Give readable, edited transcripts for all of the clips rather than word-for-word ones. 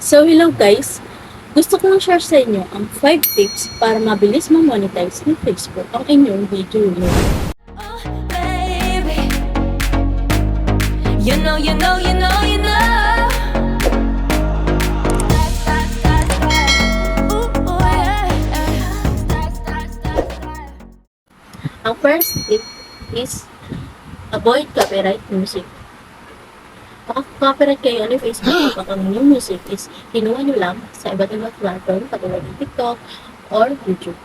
So, hello guys! Gusto ko lang share sa inyo ang 5 tips para mabilis ma-monetize ng Facebook ang inyong video reel. Oh, baby. You know, you know, you know, you know. Ooh, ooh, yeah. Ang first tip is avoid copyright music. Copyright kayo ni Facebook kapag ang inyong music is kinuha nyo lang sa iba't ibang platform katulad ng TikTok or YouTube.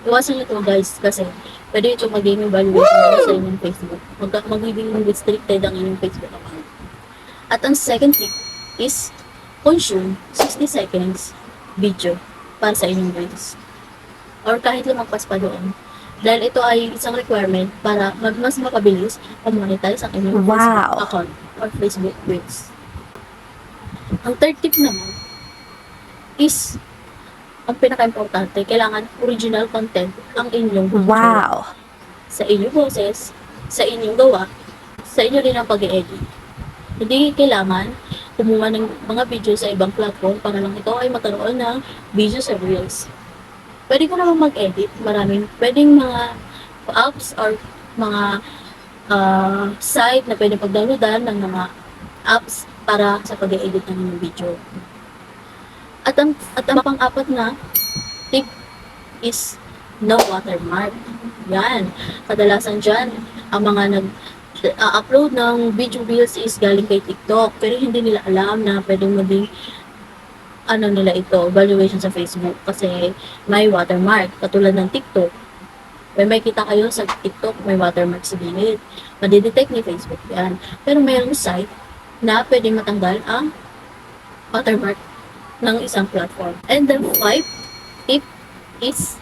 Iwasan nyo ito guys kasi pwede ito magiging evaluation sa inyong Facebook. Magiging restricted ang inyong Facebook account. At ang second tip is consume 60 seconds video para sa inyong reels. Or kahit lumagpas pa doon. Dahil ito ay isang requirement para mas mapabilis monetize ang inyong Facebook account or Facebook reels. Ang third tip naman is ang pinaka-importante, kailangan original content ang inyong video. Sa inyong boses, sa inyong gawa, sa inyo rin ang pag-i-edit. Hindi kailangan kumuha ng mga video sa ibang platform para lang ito ay magkaroon ng video sa reels. Pwede ko naman mag-edit. Maraming pwedeng mga apps or mga site na pwede pag-downloadan ng mga apps para sa pag-edit ng mga video. At ang pang-apat na tip is no watermark. Yan. Kadalasan dyan, ang mga nag-upload ng video reels is galing kay TikTok. Pero hindi nila alam na pwedeng maging nila ito, evaluation sa Facebook kasi may watermark. Katulad ng TikTok. May kita kayo sa TikTok, may watermark sa gilid. Madidetect ni Facebook yan. Pero mayroong site na pwedeng matanggal ang watermark ng isang platform. And the 5 tip is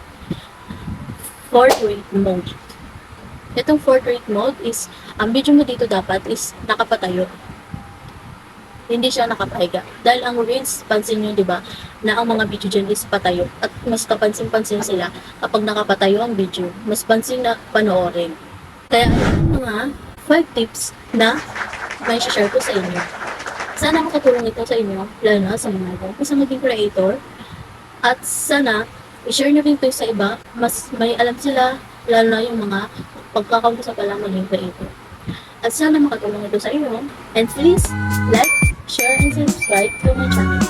portrait mode. Itong portrait mode is, ang video mo dito dapat is nakapatayo. Hindi siya nakapahiga. Dahil ang reels, pansin nyo, di ba, na ang mga video dyan is patayo. At mas kapansin-pansin sila kapag nakapatayo ang video. Mas pansin na panoorin. Kaya, mga 5 tips na may share ko sa inyo. Sana makatulong ito sa inyo, lalo na sa mga gusto maging creator. At sana, i-share nyo rin ito sa iba. Mas may alam sila, lalo na yung mga pagkakagusto pa lang maging creator. At sana makatulong ito sa inyo. And please, like, share, and subscribe to my channel.